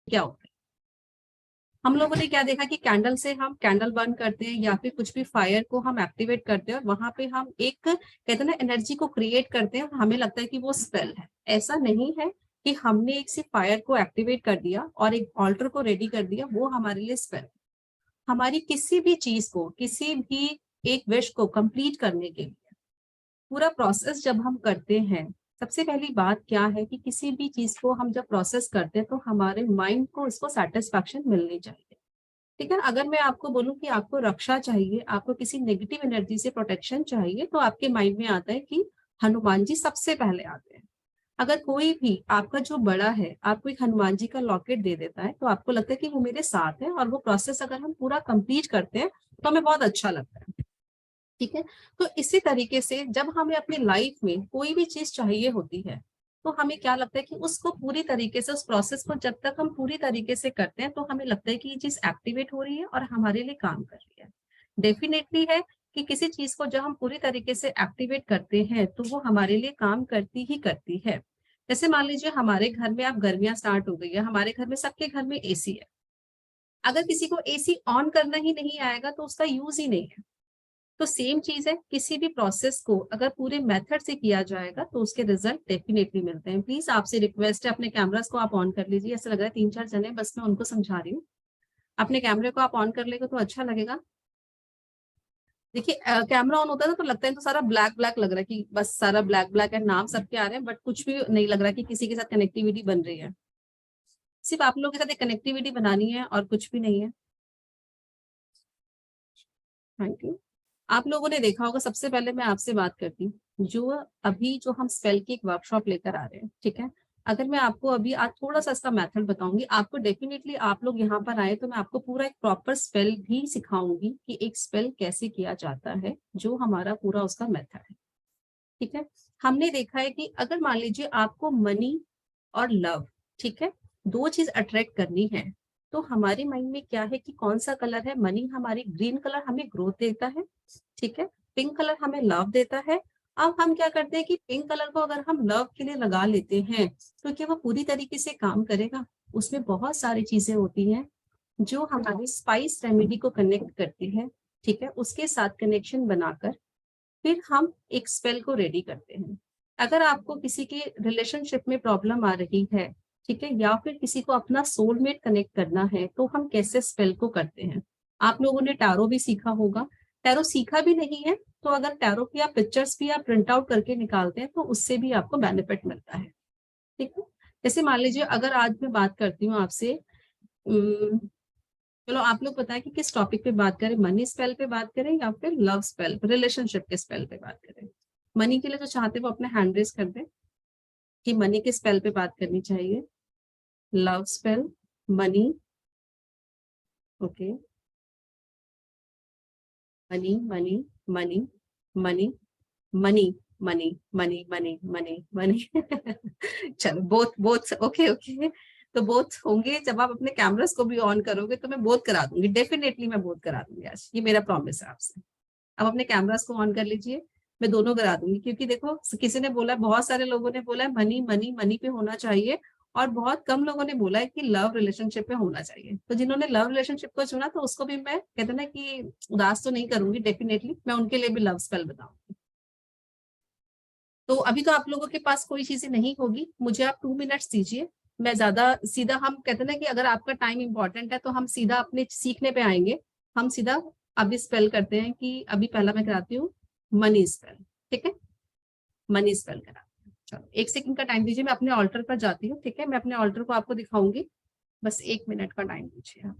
क्या होता है। हम लोगों ने क्या देखा कि कैंडल से हम कैंडल बर्न करते हैं या फिर कुछ भी फायर को हम एक्टिवेट करते हैं और वहां पे हम एक कहते हैं ना एनर्जी को क्रिएट करते हैं और हमें लगता है कि वो स्पेल है। ऐसा नहीं है कि हमने एक सिर्फ फायर को एक्टिवेट कर दिया और एक ऑल्टर को रेडी कर दिया वो हमारे लिए स्पेल। हमारी किसी भी चीज को, किसी भी एक विश को कंप्लीट करने के लिए पूरा प्रोसेस जब हम करते हैं, सबसे पहली बात क्या है कि किसी भी चीज को हम जब प्रोसेस करते हैं तो हमारे माइंड को इसको सेटिस्फैक्शन मिलनी चाहिए। ठीक है, अगर मैं आपको बोलूं कि आपको रक्षा चाहिए, आपको किसी नेगेटिव एनर्जी से प्रोटेक्शन चाहिए, तो आपके माइंड में आता है कि हनुमान जी सबसे पहले आते हैं। अगर कोई भी आपका जो बड़ा है आपको एक हनुमान जी का लॉकेट दे देता है तो आपको लगता है कि वो मेरे साथ है और वो प्रोसेस अगर हम पूरा कंप्लीट करते हैं तो हमें बहुत अच्छा लगता है। ठीक है, तो इसी तरीके से जब हमें अपनी लाइफ में कोई भी चीज चाहिए होती है तो हमें क्या लगता है कि उसको पूरी तरीके से, उस प्रोसेस को जब तक हम पूरी तरीके से करते हैं तो हमें लगता है कि ये चीज एक्टिवेट हो रही है और हमारे लिए काम कर रही है। डेफिनेटली है कि किसी चीज को जब हम पूरी तरीके से एक्टिवेट करते हैं तो वो हमारे लिए काम करती ही करती है। जैसे मान लीजिए हमारे घर में अब गर्मियां स्टार्ट हो गई है, हमारे घर में सबके घर में एसी है। अगर किसी को एसी ऑन करना ही नहीं आएगा तो उसका यूज ही नहीं है। तो सेम चीज है, किसी भी प्रोसेस को अगर पूरे मेथड से किया जाएगा तो उसके रिजल्ट डेफिनेटली मिलते हैं। प्लीज आपसे रिक्वेस्ट है, अपने कैमरास को आप ऑन कर लीजिए। ऐसा लग रहा है 3-4 जने, बस मैं उनको समझा रही हूँ। अपने कैमरे को आप ऑन कर लेगा तो अच्छा लगेगा। देखिए कैमरा ऑन होता है ना तो लगता है तो सारा ब्लैक ब्लैक लग रहा है कि बस सारा ब्लैक ब्लैक है, नाम सबके आ रहे हैं, बट कुछ भी नहीं लग रहा कि किसी के साथ कनेक्टिविटी बन रही है। सिर्फ आप लोगों के साथ एक कनेक्टिविटी बनानी है और कुछ भी नहीं है। Thank you. आप लोगों ने देखा होगा, सबसे पहले मैं आपसे बात करती हूँ, जो अभी जो हम स्पेल की एक वर्कशॉप लेकर आ रहे हैं, ठीक है। अगर मैं आपको अभी आज थोड़ा सा इसका मेथड बताऊंगी, आपको डेफिनेटली आप लोग यहाँ पर आए तो मैं आपको पूरा एक प्रॉपर स्पेल भी सिखाऊंगी कि एक स्पेल कैसे किया जाता है, जो हमारा पूरा उसका मेथड है। ठीक है, हमने देखा है कि अगर मान लीजिए आपको मनी और लव, ठीक है, दो चीज अट्रैक्ट करनी है तो हमारे माइंड में क्या है कि कौन सा कलर है। मनी हमारी, ग्रीन कलर हमें ग्रोथ देता है, ठीक है। पिंक कलर हमें लव देता है। अब हम क्या करते हैं कि पिंक कलर को अगर हम लव के लिए लगा लेते हैं तो क्या वो पूरी तरीके से काम करेगा? उसमें बहुत सारी चीजें होती हैं जो हमारी स्पाइस रेमेडी को कनेक्ट करती है, ठीक है। उसके साथ कनेक्शन बनाकर फिर हम एक स्पेल को रेडी करते हैं। अगर आपको किसी के रिलेशनशिप में प्रॉब्लम आ रही है, ठीक है, या फिर किसी को अपना सोलमेट कनेक्ट करना है तो हम कैसे स्पेल को करते हैं। आप लोगों ने टैरो भी सीखा होगा। टैरो सीखा भी नहीं है तो अगर टैरो की आप पिक्चर्स भी आप प्रिंट आउट करके निकालते हैं तो उससे भी आपको बेनिफिट मिलता है। ठीक है, जैसे मान लीजिए अगर आज मैं बात करती हूँ आपसे, चलो आप लोग बताएं कि किस टॉपिक पे बात करें, मनी स्पेल पे बात करें या फिर लव स्पेल, रिलेशनशिप के स्पेल पे बात करें। मनी के लिए जो चाहते हैं वो अपने हैंड रेस कर दें कि मनी के स्पेल पे बात करनी चाहिए। Love spell, money, okay, money money money money money money money money money money चलो बोथ बोथ ओके ओके। तो बोथ होंगे, जब आप अपने कैमरास को भी ऑन करोगे तो मैं बोथ करा दूंगी, डेफिनेटली मैं बोथ करा दूंगी आज, ये मेरा प्रॉमिस है आपसे। अब अपने कैमरास को ऑन कर लीजिए, मैं दोनों करा दूंगी। क्योंकि देखो किसी ने बोला, बहुत सारे लोगों ने बोला है मनी मनी मनी पे होना चाहिए और बहुत कम लोगों ने बोला है कि लव रिलेशनशिप पे होना चाहिए। तो जिन्होंने लव रिलेशनशिप को चुना तो उसको भी मैं कहते ना कि उदास तो नहीं करूंगी, डेफिनेटली मैं उनके लिए भी लव स्पेल बताऊंगी। तो अभी तो आप लोगों के पास कोई चीजें नहीं होगी, मुझे आप 2 मिनट्स दीजिए। मैं ज्यादा सीधा, हम कहते ना कि अगर आपका टाइम इंपॉर्टेंट है तो हम सीधा अपने सीखने पे आएंगे। हम सीधा अभी स्पेल करते हैं कि अभी पहला मैं कराती हूँ मनी स्पेल। ठीक है, मनी स्पेल करा। चलो 1 सेकंड का टाइम दीजिए, मैं अपने ऑल्टर पर जाती हूँ। ठीक है, मैं अपने ऑल्टर को आपको दिखाऊंगी, बस 1 मिनट का टाइम दीजिए आप।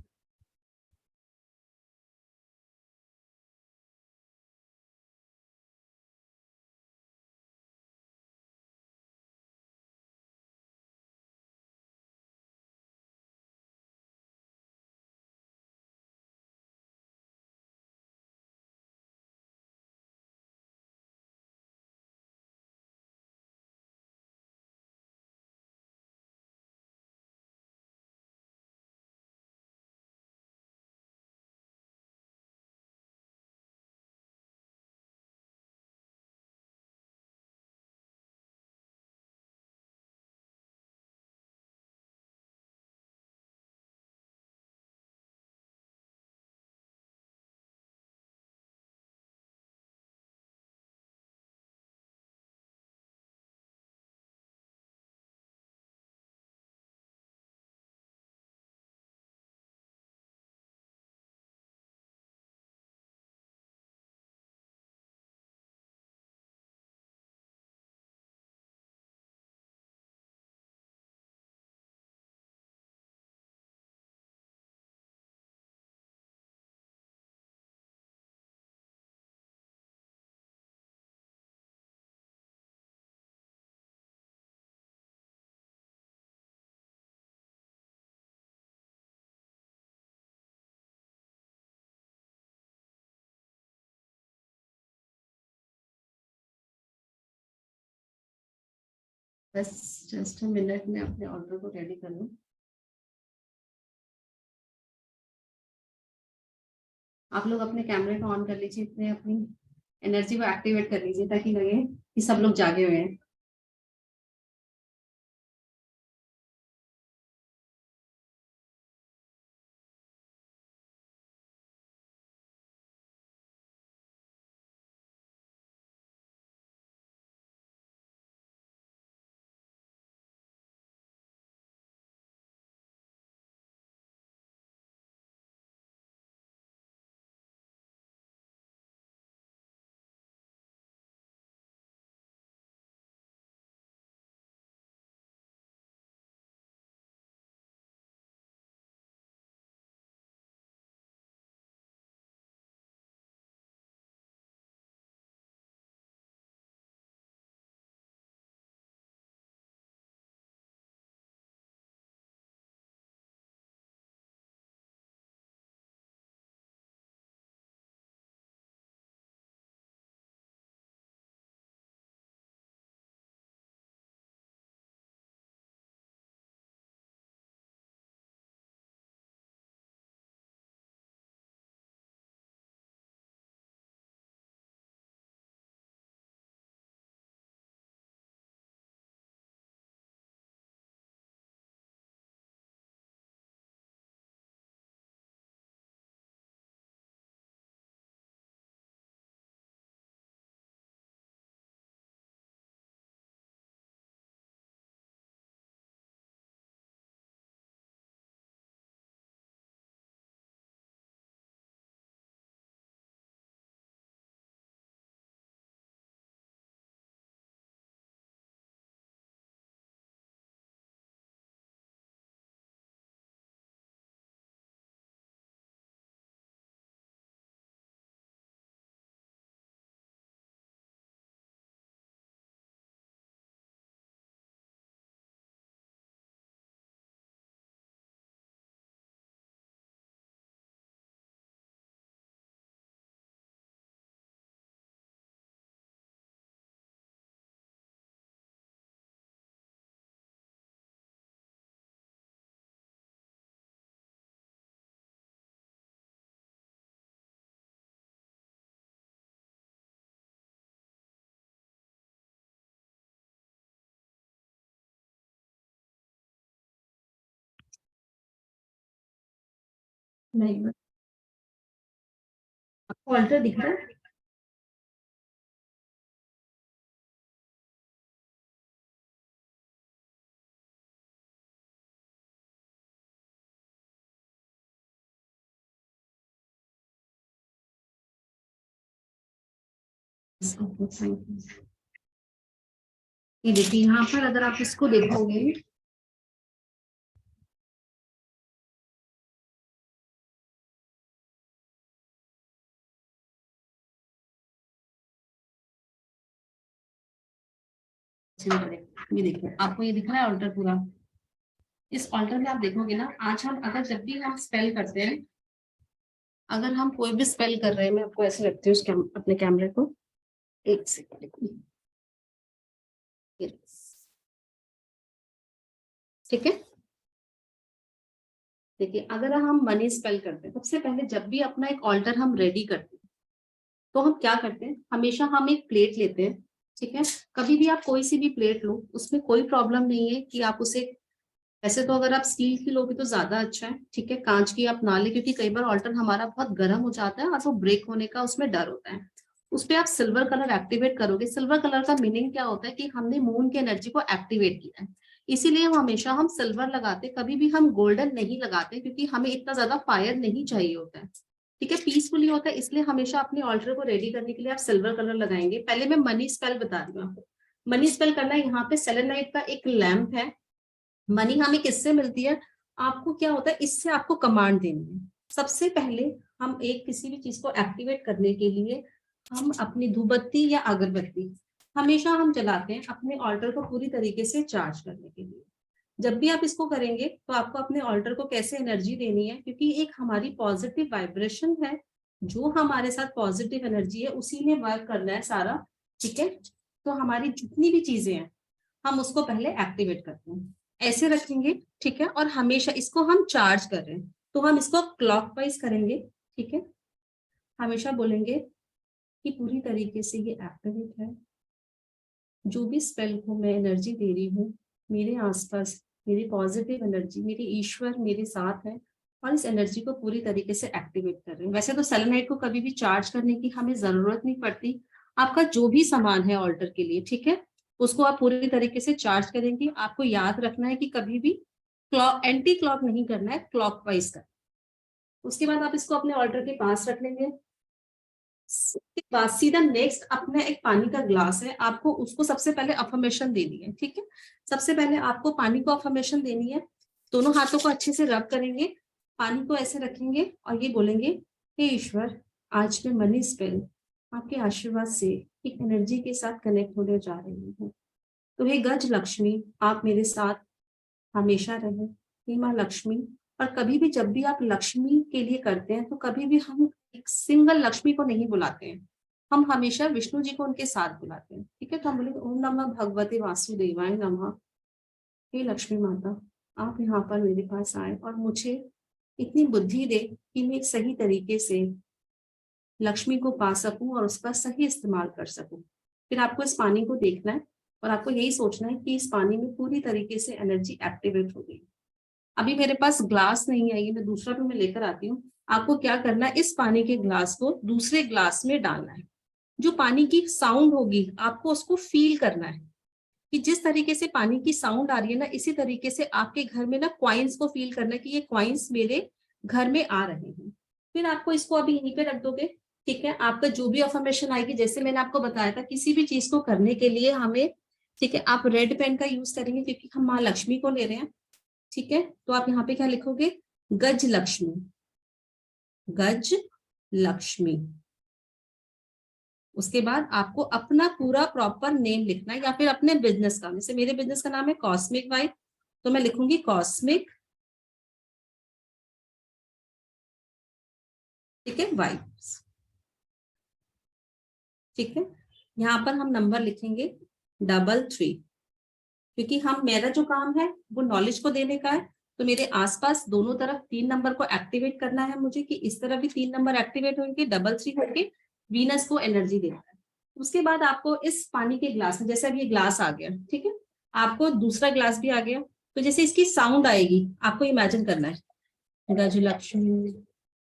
बस जस्ट अ मिनट में अपने ऑर्डर को रेडी कर लूं। आप लोग अपने कैमरे को ऑन कर लीजिए, अपने अपनी एनर्जी को एक्टिवेट कर लीजिए ताकि लगे कि सब लोग जागे हुए हैं। नहीं, आपको ऑल्टर दिख रहा है? ये देखिए यहाँ पर अगर आप इसको देखोगे, ये देखिए आपको ये दिख रहा है ऑल्टर पूरा। इस ऑल्टर में आप देखोगे ना, आज हम अगर जब भी हम स्पेल करते हैं, अगर हम कोई भी स्पेल कर रहे हैं, मैं आपको ऐसे रखती हूँ अपने कैमरे को, एक सेकंड, ठीक है। देखिए अगर हम मनी स्पेल करते हैं, सबसे पहले जब भी अपना एक ऑल्टर हम रेडी करते हैं, तो हम क्या करते हैं, हमेशा हम एक प्लेट लेते हैं, ठीक है। कभी भी आप कोई सी भी प्लेट लो, उसमें कोई प्रॉब्लम नहीं है कि आप उसे, वैसे तो अगर आप स्टील की लोगे तो ज्यादा अच्छा है, ठीक है, कांच की आप ना ले, क्योंकि कई बार ऑल्टर हमारा बहुत गर्म हो जाता है और वो ब्रेक होने का उसमें डर होता है। उस पे आप सिल्वर कलर एक्टिवेट करोगे। सिल्वर कलर का मीनिंग क्या होता है कि हमने मून की एनर्जी को एक्टिवेट किया है, इसीलिए हम हमेशा हम सिल्वर लगाते, कभी भी हम गोल्डन नहीं लगाते, क्योंकि हमें इतना ज्यादा फायर नहीं चाहिए होता है, ठीक है, पीसफुली होता है। इसलिए हमेशा अपने ऑल्टर को रेडी करने के लिए आप सिल्वर कलर लगाएंगे। पहले मैं मनी स्पेल बता रही हूँ आपको। मनी स्पेल करना है, यहाँ पे सेलेनाइट का एक लैम्प है। मनी हमें किससे मिलती है, आपको क्या होता है, इससे आपको कमांड देनी है। सबसे पहले हम एक किसी भी चीज को एक्टिवेट करने के लिए हम अपनी धूपबत्ती या अगरबत्ती हमेशा हम जलाते हैं अपने ऑल्टर को पूरी तरीके से चार्ज करने के लिए। जब भी आप इसको करेंगे तो आपको अपने ऑल्टर को कैसे एनर्जी देनी है, क्योंकि एक हमारी पॉजिटिव वाइब्रेशन है, जो हमारे साथ पॉजिटिव एनर्जी है उसी में वर्क करना है सारा, ठीक है। तो हमारी जितनी भी चीजें हैं, हम उसको पहले एक्टिवेट करते हैं, ऐसे रखेंगे, ठीक है। और हमेशा इसको हम चार्ज कर रहे हैं, तो हम इसको क्लॉकवाइज करेंगे, ठीक है। हमेशा बोलेंगे कि पूरी तरीके से ये एक्टिवेट है, जो भी स्पेल को मैं एनर्जी दे रही हूँ, मेरे आसपास मेरी पॉजिटिव एनर्जी, मेरे ईश्वर मेरे साथ है और इस एनर्जी को पूरी तरीके से एक्टिवेट कर रहे हैं। वैसे तो सेलेनाइट को कभी भी चार्ज करने की हमें जरूरत नहीं पड़ती। आपका जो भी सामान है ऑल्टर के लिए, ठीक है, उसको आप पूरी तरीके से चार्ज करेंगे। आपको याद रखना है कि कभी भी क्लॉक एंटी क्लॉक नहीं करना है, क्लॉकवाइज करना। उसके बाद आप इसको अपने ऑल्टर के पास रख लेंगे। उसके बाद सीधा नेक्स्ट अपना एक पानी का ग्लास है, आपको उसको सबसे पहले अफर्मेशन देनी है, ठीक है। सबसे पहले आपको पानी को अफर्मेशन देनी है। दोनों हाथों को अच्छे से रब करेंगे, पानी को ऐसे रखेंगे और ये बोलेंगे, हे ईश्वर, आज मैं मनी स्पेल आपके आशीर्वाद से एक एनर्जी के साथ कनेक्ट होने जा रही हूँ। तो हे गज लक्ष्मी, आप मेरे साथ हमेशा रहे। हे माँ लक्ष्मी। और कभी भी जब भी आप लक्ष्मी के लिए करते हैं तो कभी भी हम एक सिंगल लक्ष्मी को नहीं बुलाते हैं, हम हमेशा विष्णु जी को उनके साथ बुलाते हैं, ठीक है। तो हम बोलेंगे ओम नमः भगवते वासुदेवाय नमः। हे लक्ष्मी माता, आप यहाँ पर मेरे पास आए और मुझे इतनी बुद्धि दे कि मैं एक सही तरीके से लक्ष्मी को पा सकूं और उसका सही इस्तेमाल कर सकूं। फिर आपको इस पानी को देखना है और आपको यही सोचना है कि इस पानी में पूरी तरीके से एनर्जी एक्टिवेट हो गई। अभी मेरे पास ग्लास नहीं है, ये मैं दूसरा भी मैं लेकर आती हूँ। आपको क्या करना है, इस पानी के ग्लास को दूसरे ग्लास में डालना है। जो पानी की साउंड होगी आपको उसको फील करना है कि जिस तरीके से पानी की साउंड आ रही है ना, इसी तरीके से आपके घर में ना क्वाइंस को फील करना है कि ये क्वाइंस मेरे घर में आ रहे हैं। फिर आपको इसको अभी यहीं पे रख दोगे, ठीक है। आपका जो भी अफर्मेशन आएगी, जैसे मैंने आपको बताया था, किसी भी चीज को करने के लिए हमें, ठीक है, आप रेड पेन का यूज करेंगे क्योंकि हम माँ लक्ष्मी को ले रहे हैं, ठीक है। तो आप यहाँ पे क्या लिखोगे, गज लक्ष्मी, गज लक्ष्मी। उसके बाद आपको अपना पूरा प्रॉपर नेम लिखना है या फिर अपने बिजनेस का, जैसे मेरे बिजनेस का नाम है कॉस्मिक वाइब, तो मैं लिखूंगी कॉस्मिक, ठीक है, वाइब्स, ठीक है। यहाँ पर हम नंबर लिखेंगे 33, क्योंकि हम, मेरा जो काम है वो नॉलेज को देने का है, तो मेरे आसपास दोनों तरफ 3 नंबर को एक्टिवेट करना है मुझे, कि इस तरफ भी 3 नंबर एक्टिवेट होंगे, 33 होके वीनस को एनर्जी देना है। उसके बाद आपको इस पानी के ग्लास में, जैसे अब ये ग्लास आ गया, ठीक है, आपको दूसरा ग्लास भी आ गया, तो जैसे इसकी साउंड आएगी आपको इमेजिन करना है, गज लक्ष्मी,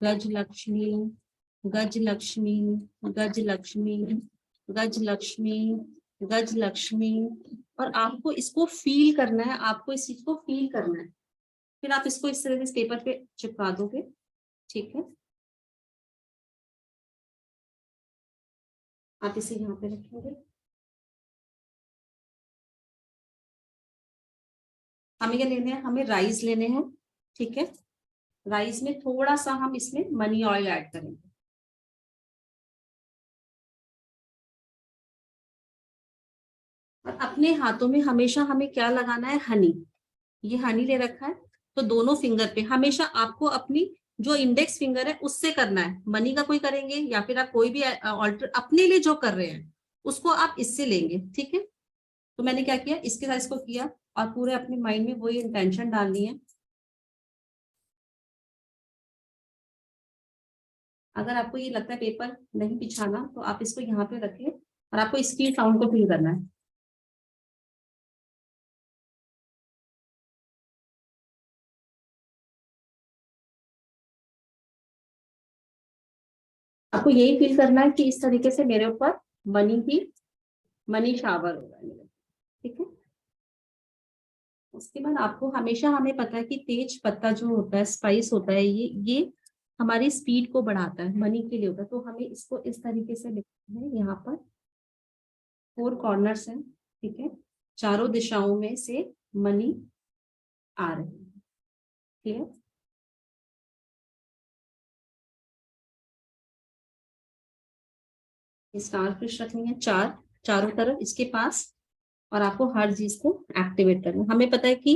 गज लक्ष्मी, गज लक्ष्मी, गज लक्ष्मी, गज लक्ष्मी, गज लक्ष्मी। और आपको इसको फील करना है, आपको इस चीज को फील करना है। फिर आप इसको इस तरह से पेपर पे चिपका दोगे, ठीक है। आप इसे यहाँ पे रखेंगे। हमें क्या लेने हैं, हमें राइस लेने हैं, ठीक है। राइस में थोड़ा सा हम इसमें मनी ऑयल ऐड करेंगे। और अपने हाथों में हमेशा हमें क्या लगाना है, हनी। ये हनी ले रखा है, तो दोनों फिंगर पे हमेशा आपको अपनी जो इंडेक्स फिंगर है उससे करना है। मनी का कोई करेंगे या फिर आप कोई भी ऑल्टर अपने लिए जो कर रहे हैं उसको आप इससे लेंगे, ठीक है। तो मैंने क्या किया, इसके साथ इसको किया और पूरे अपने माइंड में वही इंटेंशन डालनी है। अगर आपको ये लगता है पेपर नहीं पिछाना, तो आप इसको यहाँ पे रखें और आपको इसकी साउंड को फील करना है। आपको यही फील करना है कि इस तरीके से मेरे ऊपर मनी शावर होगा मेरे, ठीक है। उसके बाद आपको हमेशा, हमें पता है कि तेज पत्ता जो होता है, स्पाइस होता है, ये हमारी स्पीड को बढ़ाता है, मनी के लिए होता है। तो हमें इसको इस तरीके से लिखना है, यहाँ पर 4 कॉर्नर्स हैं, ठीक है, चारों दिशाओं में से मनी आ रहे हैं, क्लियर। स्टार फिश रखनी है चारों तरफ इसके पास, और आपको हर चीज को एक्टिवेट करना है। हमें पता है कि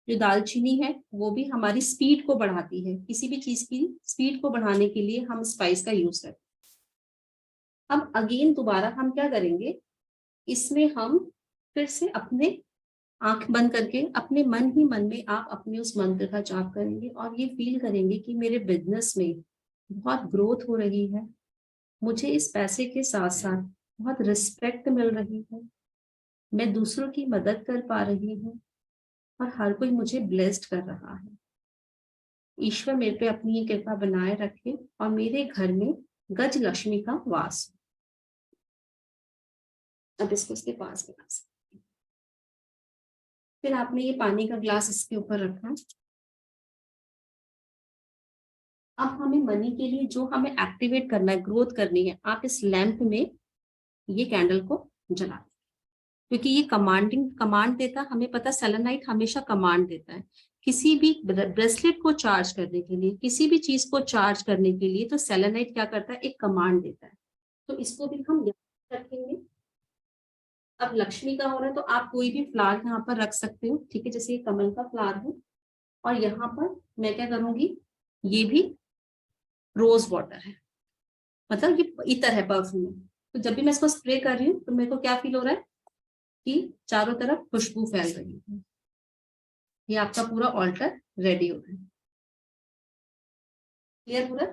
जो दालचीनी है वो भी हमारी स्पीड को बढ़ाती है, किसी भी चीज की स्पीड को बढ़ाने के लिए हम स्पाइस का यूज करते हैं। अब अगेन दोबारा हम क्या करेंगे, इसमें हम फिर से अपने आंख बंद करके अपने मन ही मन में आप अपने उस मंत्र का जाप करेंगे और ये फील करेंगे कि मेरे बिजनेस में बहुत ग्रोथ हो रही है, मुझे इस पैसे के साथ साथ बहुत रिस्पेक्ट मिल रही है, मैं दूसरों की मदद कर पा रही हूँ और हर कोई मुझे ब्लेस्ड कर रहा है। ईश्वर मेरे पे अपनी ये कृपा बनाए रखे और मेरे घर में गज लक्ष्मी का वास हो। अब इसको इसके पास बना सकते हैं। फिर आपने ये पानी का ग्लास इसके ऊपर रखा। अब हमें मनी के लिए जो हमें एक्टिवेट करना है, ग्रोथ करनी है, आप इस लैंप में ये कैंडल को जला दें, क्योंकि ये कमांड देता है। हमें पता सेलेनाइट हमेशा कमांड देता है। किसी भी ब्रेसलेट को चार्ज करने के लिए, किसी भी चीज को चार्ज करने के लिए, तो सेलेनाइट क्या करता है, एक कमांड देता है। तो इसको भी हम यहाँ रखेंगे। अब लक्ष्मी का हो रहा है तो आप कोई भी फ्लावर यहाँ पर रख सकते हो, ठीक है, जैसे ये कमल का फ्लावर है। और यहाँ पर मैं क्या करूंगी, ये भी रोज वाटर है, मतलब ये इतर है, परफ्यूम है। तो जब भी मैं इसको स्प्रे कर रही हूँ तो मेरे को क्या फील हो रहा है कि चारों तरफ खुशबू फैल रही है। ये आपका पूरा ऑल्टर रेडी हो रहा है। क्लियर पूरा?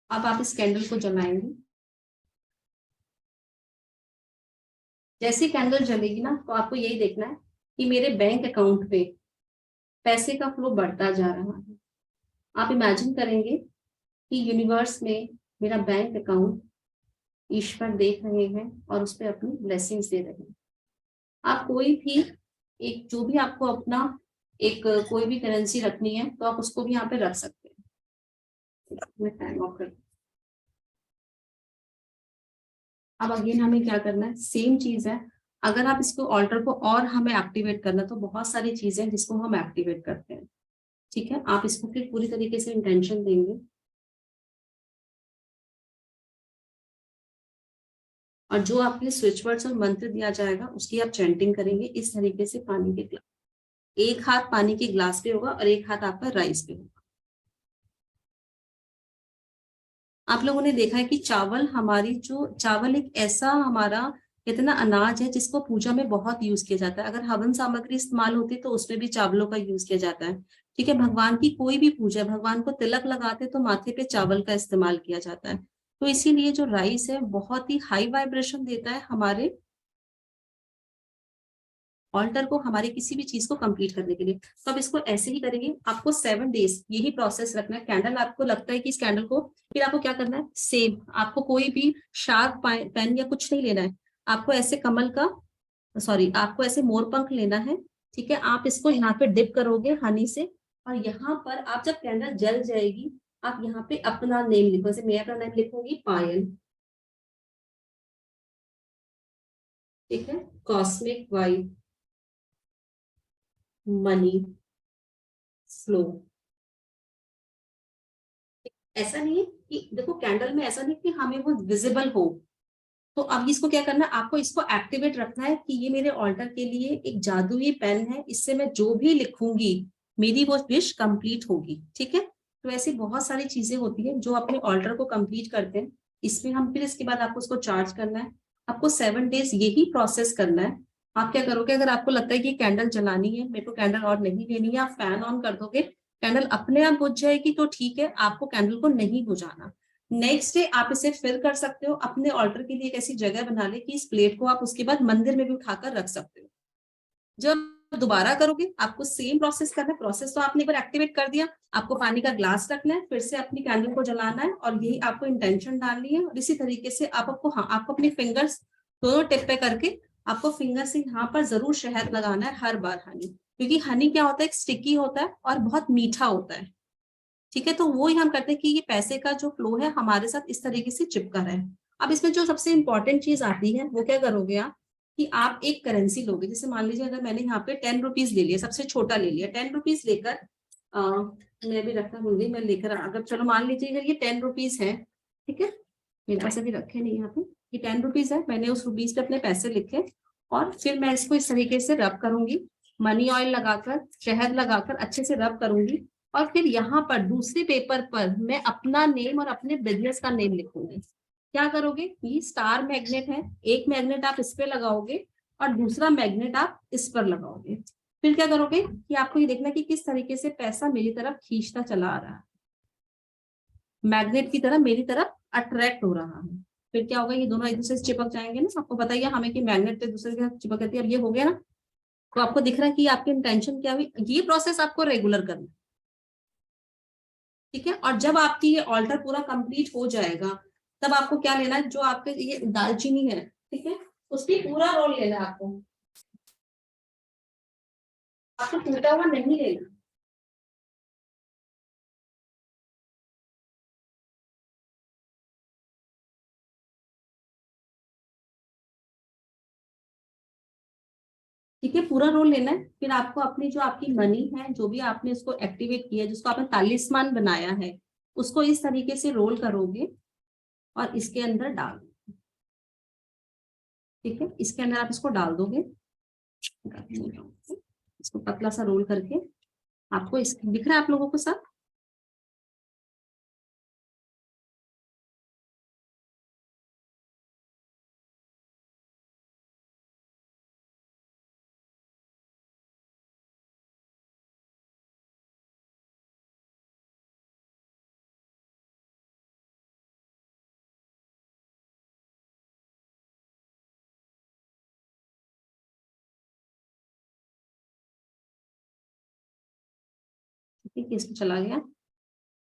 अब आप इस कैंडल को जलाएंगे। जैसे कैंडल जलेगी ना, तो आपको यही देखना है कि मेरे बैंक अकाउंट पे पैसे का फ्लो बढ़ता जा रहा है। आप इमेजिन करेंगे कि यूनिवर्स में मेरा बैंक अकाउंट ईश्वर देख रहे हैं और उस पर अपनी ब्लेसिंग्स दे रहे हैं। आप कोई भी एक, जो भी आपको अपना एक कोई भी करेंसी रखनी है तो आप उसको भी यहाँ पे रख सकते हैं। मैं टाइम ऑफ कर, अब अगेन हमें क्या करना है, सेम चीज है। अगर आप इसको ऑल्टर को और हमें एक्टिवेट करना, तो बहुत सारी चीजें जिसको हम एक्टिवेट करते हैं, ठीक है। आप इसको फिर पूरी तरीके से इंटेंशन देंगे और जो आपके स्विच वर्ड्स और मंत्र दिया जाएगा उसकी आप चैंटिंग करेंगे इस तरीके से। पानी के ग्लास, एक हाथ पानी के ग्लास पे होगा और एक हाथ आपका राइस पे होगा। आप लोगों ने देखा है कि चावल, हमारी जो चावल एक ऐसा हमारा इतना अनाज है जिसको पूजा में बहुत यूज किया जाता है। अगर हवन सामग्री इस्तेमाल होती है तो उसमें भी चावलों का यूज किया जाता है, ठीक है। भगवान की कोई भी पूजा, भगवान को तिलक लगाते तो माथे पे चावल का इस्तेमाल किया जाता है। तो इसीलिए जो राइस है बहुत ही हाई वाइब्रेशन देता है हमारे ऑल्टर को, हमारी किसी भी चीज को कंप्लीट करने के लिए। तो अब इसको ऐसे ही करेंगे। आपको 7 डेज यही प्रोसेस रखना है। कैंडल आपको लगता है कि इस कैंडल को, फिर आपको क्या करना है, सेम आपको कोई भी शार्प पेन या कुछ नहीं लेना है। आपको ऐसे कमल का, सॉरी, आपको ऐसे मोर पंख लेना है, ठीक है। आप इसको यहाँ पे डिप करोगे हनी से, और यहाँ पर आप जब कैंडल जल जाएगी, आप यहाँ पे अपना नेम लिखो। जैसे मैं अपना नेम लिखूंगी पायल, ठीक है। Cosmic vibe money flow. ऐसा नहीं है कि देखो कैंडल में ऐसा नहीं कि हमें वो विजिबल हो। तो अब इसको क्या करना है, आपको इसको एक्टिवेट रखना है कि ये मेरे ऑल्टर के लिए एक जादुई पेन है, इससे मैं जो भी लिखूंगी मेरी वो विश कंप्लीट होगी, ठीक है। तो ऐसी बहुत सारी चीजें होती है जो अपने ऑल्टर को कंप्लीट करते हैं। इसमें हम फिर इसके बाद आपको उसको चार्ज करना है। आपको 7 डेज यही प्रोसेस करना है। आप क्या करोगे, अगर आपको लगता है कि कैंडल जलानी है, मेरे को कैंडल और नहीं लेनी है, आप फैन ऑन कर दोगे, कैंडल अपने आप बुझ जाएगी तो ठीक है, आपको कैंडल को नहीं बुझाना। नेक्स्ट डे आप इसे फिर कर सकते हो। अपने ऑल्टर के लिए एक ऐसी जगह बना ले कि इस प्लेट को आप उसके बाद मंदिर में भी उठाकर रख सकते हो। जब दोबारा करोगे आपको सेम प्रोसेस करना है। प्रोसेस तो आपने एक बार एक्टिवेट कर दिया, आपको पानी का ग्लास रखना है, फिर से अपनी कैंडल को जलाना है और यही आपको इंटेंशन डालनी है। और इसी तरीके से आपको, हाँ, आपको अपनी फिंगर्स दोनों टिप पे करके आपको फिंगर से यहाँ पर जरूर शहद लगाना है हर बार हनी, क्योंकि हनी क्या होता है, एक स्टिकी होता है और बहुत मीठा होता है, ठीक है। तो वो ही हम करते हैं कि ये पैसे का जो फ्लो है हमारे साथ इस तरीके से चिपका रहे। अब इसमें जो सबसे इंपॉर्टेंट चीज आती है वो क्या करोगे आप, कि आप एक करेंसी लोगे। जैसे मान लीजिए अगर मैंने यहाँ पे 10 रुपीज ले लिया, सबसे छोटा ले लिया, 10 रुपीज लेकर मैं भी रखना भूल गई, मैं लेकर अगर, चलो मान लीजिए अगर ये 10 रुपीज है, ठीक है, मेरे पास अभी रखे नहीं यहाँ पे, ये 10 रुपीज है, मैंने उस रुपीज पे अपने पैसे लिखे और फिर मैं इसको इस तरीके से रब करूंगी, मनी ऑयल लगाकर, शहद लगाकर अच्छे से रब करूंगी। और फिर यहाँ पर दूसरे पेपर पर मैं अपना नेम और अपने बिजनेस का नेम लिखूंगी। क्या करोगे, ये स्टार मैग्नेट है, एक मैग्नेट आप इस पे लगाओगे और दूसरा मैग्नेट आप इस पर लगाओगे। फिर क्या करोगे कि आपको ये देखना कि किस तरीके से पैसा मेरी तरफ खींचता चला आ रहा है, मैग्नेट की तरह मेरी तरफ अट्रैक्ट हो रहा है। फिर क्या होगा, ये दोनों एक दूसरे से चिपक जाएंगे ना, आपको बताइए हमें कि मैग्नेट तो एक दूसरे के साथ चिपक जाती है। अब ये हो गया ना, तो आपको दिख रहा है कि आपकी इंटेंशन क्या हुई। ये प्रोसेस आपको रेगुलर करना है, ठीक है। और जब आपकी ये ऑल्टर पूरा कंप्लीट हो जाएगा, तब आपको क्या लेना है, जो आपके ये दालचीनी है, ठीक है, उसकी पूरा रोल लेना है आपको टूटा हुआ नहीं लेना। ठीक है, पूरा रोल लेना है। फिर आपको अपनी जो आपकी मनी है, जो भी आपने उसको एक्टिवेट किया, जिसको आपने तालिस्मान बनाया है, उसको इस तरीके से रोल करोगे और इसके अंदर डाल, ठीक है, इसके अंदर आप इसको डाल दोगे। इसको पतला सा रोल करके आपको इस दिख रहा है आप लोगों को सब। ठीक है, इसको चला गया।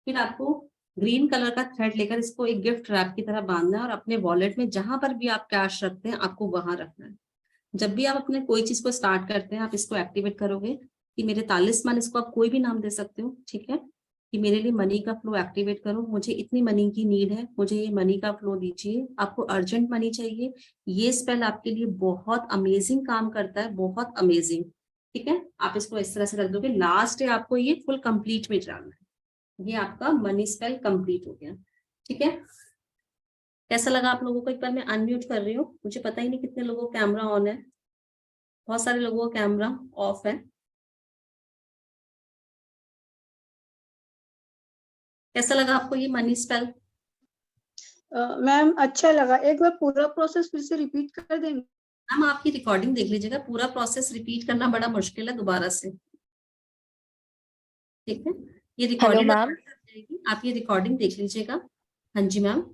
फिर आपको ग्रीन कलर का थ्रेड लेकर इसको एक गिफ्ट रैप की तरह बांधना है और अपने वॉलेट में जहां पर भी आप कैश रखते हैं आपको वहां रखना है। जब भी आप अपने कोई चीज को स्टार्ट करते हैं, आप इसको एक्टिवेट करोगे कि मेरे तालिस्मान, इसको आप कोई भी नाम दे सकते हो, ठीक है, कि मेरे लिए मनी का फ्लो एक्टिवेट करो, मुझे इतनी मनी की नीड है, मुझे ये मनी का फ्लो दीजिए, आपको अर्जेंट मनी चाहिए। ये स्पेल आपके लिए बहुत अमेजिंग काम करता है, बहुत अमेजिंग। ठीक है, आप इसको इस तरह से रख दोगे। लास्ट है आपको ये फुल कंप्लीट में जाना है। ये आपका मनी स्पेल कंप्लीट हो गया। ठीक है, कैसा लगा आप लोगों को? एक बार मैं अनम्यूट कर रही हूँ, मुझे पता ही नहीं कितने लोगों का कैमरा ऑन है, बहुत सारे लोगों का कैमरा ऑफ है। कैसा लगा आपको ये मनी स्पेल? मैम अच्छा लगा, एक बार पूरा प्रोसेस फिर से रिपीट कर देंगे? मैम आपकी रिकॉर्डिंग देख लीजिएगा, पूरा प्रोसेस रिपीट करना बड़ा मुश्किल है दोबारा से। ठीक है, ये हेलो रिकॉर्डिंग मैम। आप ये रिकॉर्डिंग देख लीजिएगा। हाँ जी मैम।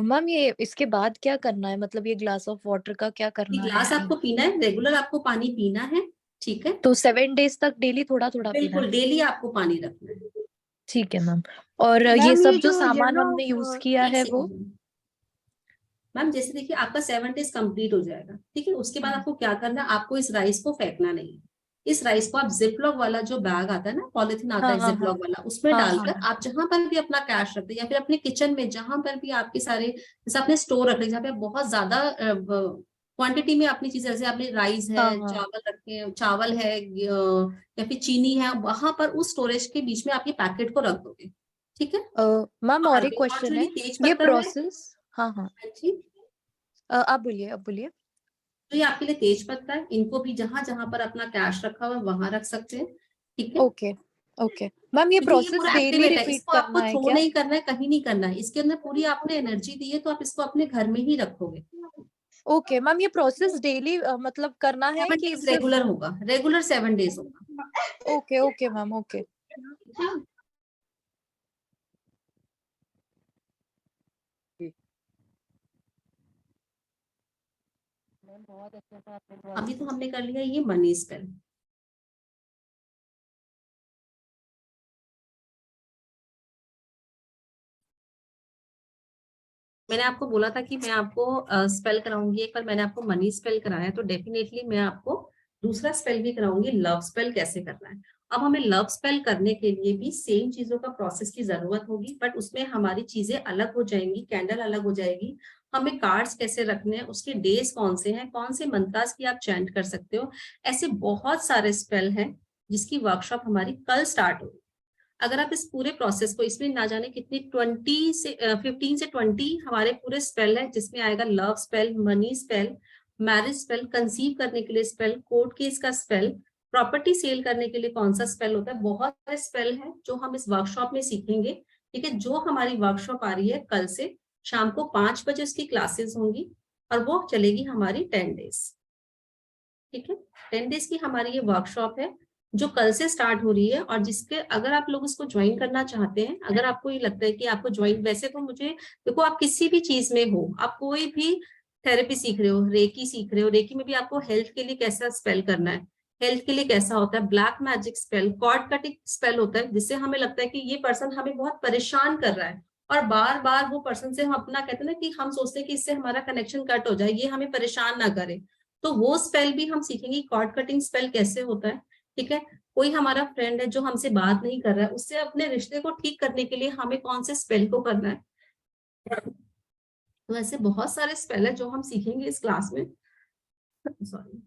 मैम ये इसके बाद क्या करना है, मतलब ये ग्लास ऑफ वाटर का क्या ये करना ग्लास है? आपको पीना है, रेगुलर आपको पानी पीना है। ठीक है, तो 7 डेज तक डेली थोड़ा थोड़ा पीना बिल्कुल है? डेली आपको पानी रखना है। ठीक है मैम। और ये मैम सब ये जो जो सामान येलो हमने यूज किया एक है वो? सेकंड मैम, जैसे देखिए आपका 7 डेज कंप्लीट हो जाएगा, ठीक है, उसके बाद आपको क्या करना है, आपको इस राइस को फेंकना नहीं है। इस राइस को आप जिपलॉक वाला जो बैग आता है ना, पॉलिथीन आता हाँ है हाँ हाँ जिपलॉक वाला, उसमें हाँ हाँ डालकर हाँ। आप जहां पर भी अपना कैश रखते हैं या फिर अपने किचन में जहां पर भी आपके सारे, जैसे आपने स्टोर रख रहे जहाँ पे बहुत ज्यादा क्वांटिटी में अपनी चीजें, जैसे आपने राइस है, हाँ हाँ। चावल रखे हैं, चावल है या फिर चीनी है, वहां पर उस स्टोरेज के बीच में आप ये पैकेट को रख दोगे। ठीक है, मैम बाहर और एक में। और जो क्वेश्चन ये है, तेज ये पत्ता है, प्रोसेस। हाँ हाँ। हाँ जी, आप बोलिए, आप बोलिए। तो ये आपके लिए तेज पत्ता है, इनको भी जहां जहां पर अपना कैश रखा हुआ है वहां रख सकते हैं। ठीक है, ओके ओके मैम, ये क्योंकि ये प्रोसेस पूरा डेली एक्टिवेट है, रिपीट इसको आपको करना है थ्रो क्या? नहीं करना है, कहीं नहीं करना है, इसके अंदर पूरी आपने एनर्जी दी है, तो आप इसको अपने घर में ही रखोगे। ओके मैम, ये प्रोसेस डेली मतलब करना है 7 कि डेज सिर्फ? रेगुलर होगा, रेगुलर 7 डेज होगा। Okay okay ma'am, okay. ठीक है? बहुत अच्छा था आपने। अभी तो हमने कर लिया ये मनी स्पेल। मैंने आपको बोला था कि मैं आपको स्पेल कराऊंगी, एक बार मैंने आपको मनी स्पेल कराया, तो डेफिनेटली मैं आपको दूसरा स्पेल भी कराऊंगी, लव स्पेल कैसे करना है। अब हमें लव स्पेल करने के लिए भी सेम चीजों का प्रोसेस की जरूरत होगी, बट उसमें हमारी चीजें अलग हो जाएंगी, कैंडल अलग हो जाएगी। हमें कार्ड्स कैसे रखने हैं, उसके डेज कौन से हैं, कौन से मंत्रास की आप चैंट कर सकते हो, ऐसे बहुत सारे स्पेल हैं जिसकी वर्कशॉप हमारी कल स्टार्ट होगी। अगर आप इस पूरे प्रोसेस को, इसमें ना जाने कितनी 15 से 20 हमारे पूरे स्पेल है, जिसमें आएगा love spell, money spell, marriage spell, conceive करने के लिए स्पेल, कोर्ट केस का स्पेल, प्रॉपर्टी सेल करने के लिए कौन सा स्पेल होता है, बहुत सारे स्पेल है जो हम इस वर्कशॉप में सीखेंगे। ठीक है, जो हमारी वर्कशॉप आ रही है कल से, शाम को 5 बजे उसकी क्लासेस होंगी और वो चलेगी हमारी 10 डेज। ठीक है, 10 डेज की हमारी ये वर्कशॉप है जो कल से स्टार्ट हो रही है, और जिसके अगर आप लोग इसको ज्वाइन करना चाहते हैं, अगर आपको ये लगता है कि आपको ज्वाइन, वैसे तो मुझे देखो, आप किसी भी चीज में हो, आप कोई भी थेरेपी सीख रहे हो, रेकी सीख रहे हो, रेकी में भी आपको हेल्थ के लिए कैसा स्पेल करना है, हेल्थ के लिए कैसा होता है, black magic spell, cord cutting spell होता है, जिससे हमें लगता है कि ये पर्सन हमें बहुत परेशान कर रहा है, और बार बार वो पर्सन से हम अपना कहते हैं ना कि हम सोचते हैं कि इससे हमारा कनेक्शन कट हो जाए, ये हमें परेशान ना करे, तो वो स्पेल भी हम सीखेंगे, कॉर्ड कटिंग स्पेल कैसे होता है। ठीक है, कोई हमारा फ्रेंड है जो हमसे बात नहीं कर रहा है, उससे अपने रिश्ते को ठीक करने के लिए हमें कौन से स्पेल को करना है। तो ऐसे बहुत सारे स्पेल है जो हम सीखेंगे इस क्लास में। सॉरी।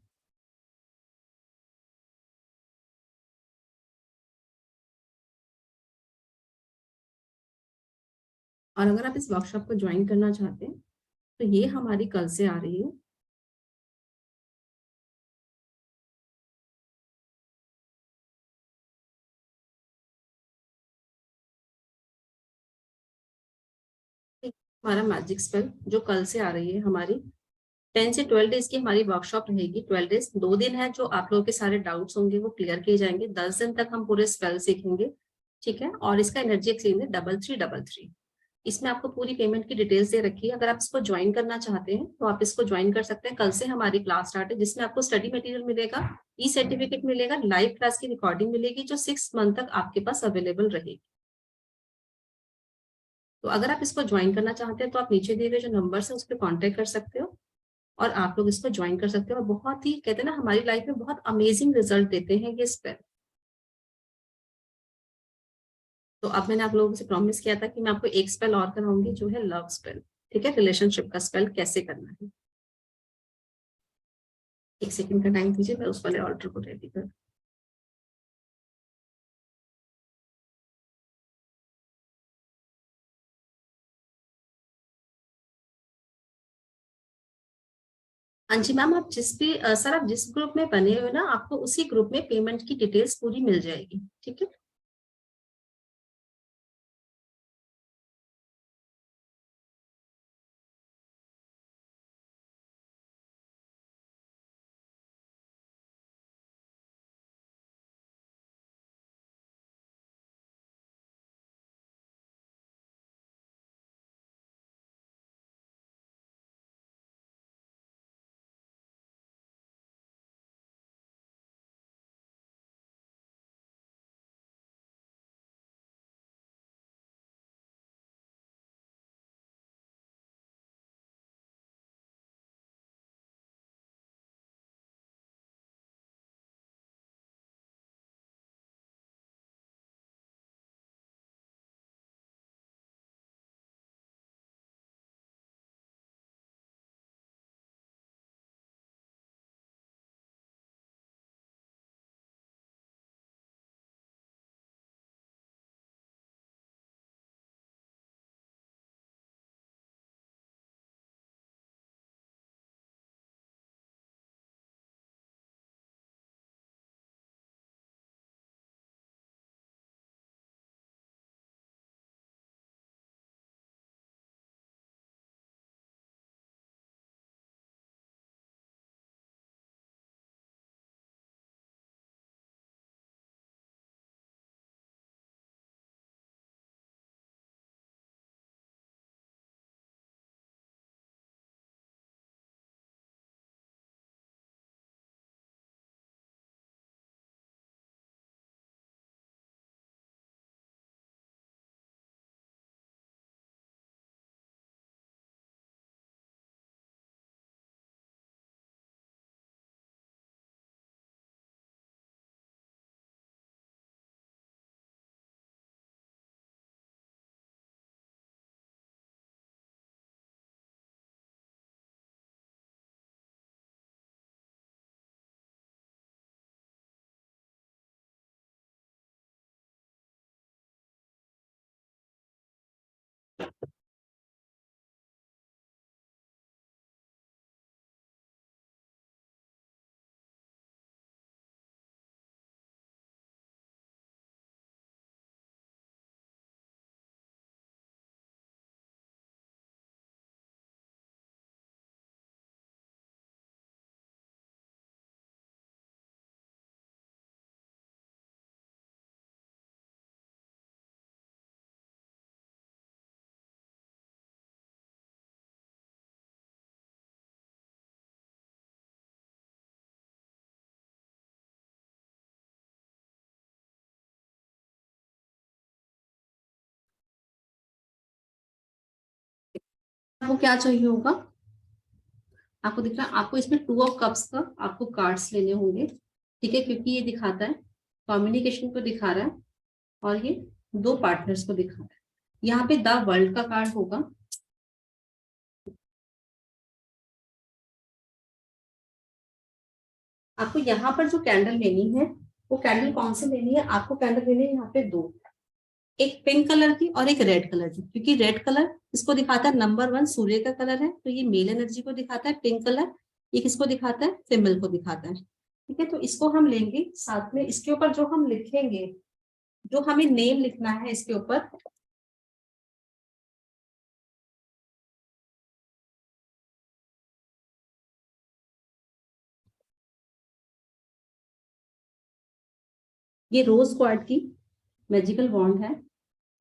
और अगर आप इस वर्कशॉप को ज्वाइन करना चाहते हैं तो ये हमारी कल से आ रही है। हमारा मैजिक स्पेल जो कल से आ रही है हमारी 10 से 12 डेज की हमारी वर्कशॉप रहेगी। 12 डेज, 2 दिन है जो आप लोगों के सारे डाउट्स होंगे वो क्लियर किए जाएंगे। 10 दिन तक हम पूरे स्पेल सीखेंगे। ठीक है, और इसका एनर्जी एक्सचेंज है 3333। इसमें आपको पूरी पेमेंट की डिटेल्स दे रखी है। अगर आप इसको ज्वाइन करना चाहते हैं तो आप इसको ज्वाइन कर सकते हैं। कल से हमारी क्लास स्टार्ट है, जिसमें आपको स्टडी मटेरियल मिलेगा, ई सर्टिफिकेट मिलेगा, लाइव क्लास की रिकॉर्डिंग मिलेगी जो 6 मंथ तक आपके पास अवेलेबल रहेगी। तो अगर आप इसको ज्वाइन करना चाहते हैं तो आप नीचे दिए गए जो नंबर है उस पर कॉन्टेक्ट कर सकते हो और आप लोग इसको ज्वाइन कर सकते हो। और बहुत ही कहते हैं ना, हमारी लाइफ में बहुत अमेजिंग रिजल्ट देते हैं ये स्पेल। तो अब मैंने आप लोगों से प्रॉमिस किया था कि मैं आपको एक स्पेल और कराऊंगी जो है लव स्पेल। ठीक है, रिलेशनशिप का स्पेल कैसे करना है। एक सेकंड का टाइम दीजिए, मैं उस वाले ऑर्डर को रेडी कर। हाँ जी मैम, आप जिस भी सर आप जिस ग्रुप में बने हुए ना, आपको उसी ग्रुप में पेमेंट की डिटेल्स पूरी मिल जाएगी। ठीक है। आपको क्या चाहिए होगा, आपको दिख रहा है, आपको इसमें 2 ऑफ कप्स का आपको कार्ड्स लेने होंगे, ठीक है, क्योंकि ये दिखाता है कम्युनिकेशन को दिखा रहा है और ये 2 पार्टनर्स को दिखा रहा है। यहाँ पे द वर्ल्ड का कार्ड होगा, आपको यहाँ पर जो कैंडल लेनी है वो कैंडल कौन सी लेनी है, आपको कैंडल लेनी है यहाँ पे 2, एक पिंक कलर की और एक रेड कलर की, क्योंकि रेड कलर इसको दिखाता है नंबर 1 सूर्य का कलर है, तो ये मेल एनर्जी को दिखाता है, पिंक कलर ये किसको दिखाता है, फीमेल को दिखाता है, ठीक है। तो इसको हम लेंगे साथ में, इसके ऊपर जो हम लिखेंगे, जो हमें नेम लिखना है इसके ऊपर, ये रोज क्वार्ट की मैजिकल वॉन्ड है,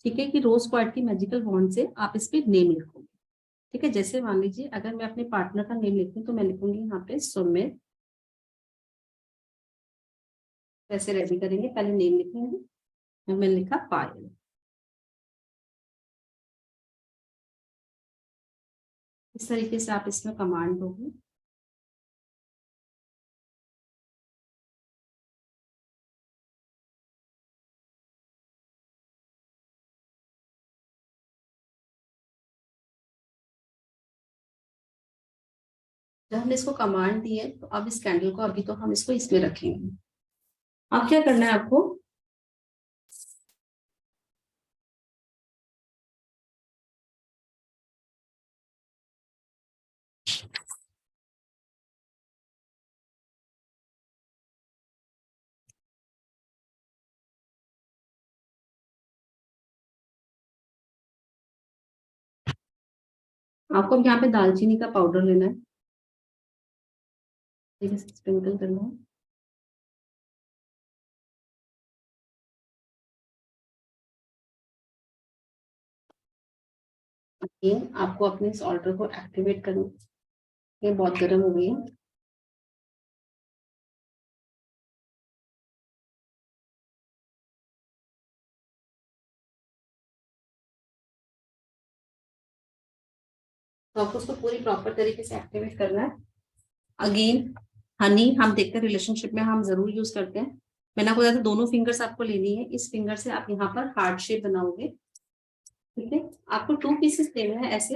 ठीक है, कि रोज क्वार्ट की मैजिकल वॉन्ड से आप इस पे नेम लिखोगे, ठीक है। जैसे मान लीजिए अगर मैं अपने पार्टनर का नेम लिखूं तो मैं लिखूंगी यहाँ पे सुमित, कैसे रेडी करेंगे, पहले नेम लिखेंगे, मैंने लिखा पायल, इस तरीके से आप इसमें कमांड दोगे। जब हमने इसको कमांड दी है तो अब इस कैंडल को अभी तो हम इसको इसमें रखेंगे। अब क्या करना है आपको, आपको यहाँ पे दालचीनी का पाउडर लेना है, ठीक है, स्प्रिंकल करना है, ये आपको अपने इस ऑल्टर को एक्टिवेट करना है, ये बहुत गर्म हो गई है, तो आपको उसको पूरी प्रॉपर तरीके से एक्टिवेट करना है। अगेन हनी हम देखते हैं रिलेशनशिप में हम जरूर यूज करते हैं, मैंने आपको बताया था दोनों फिंगर्स आपको लेनी है, इस फिंगर से आप यहाँ पर हार्ट शेप बनाओगे, ठीक है। आपको 2 पीसेस लेना है ऐसे,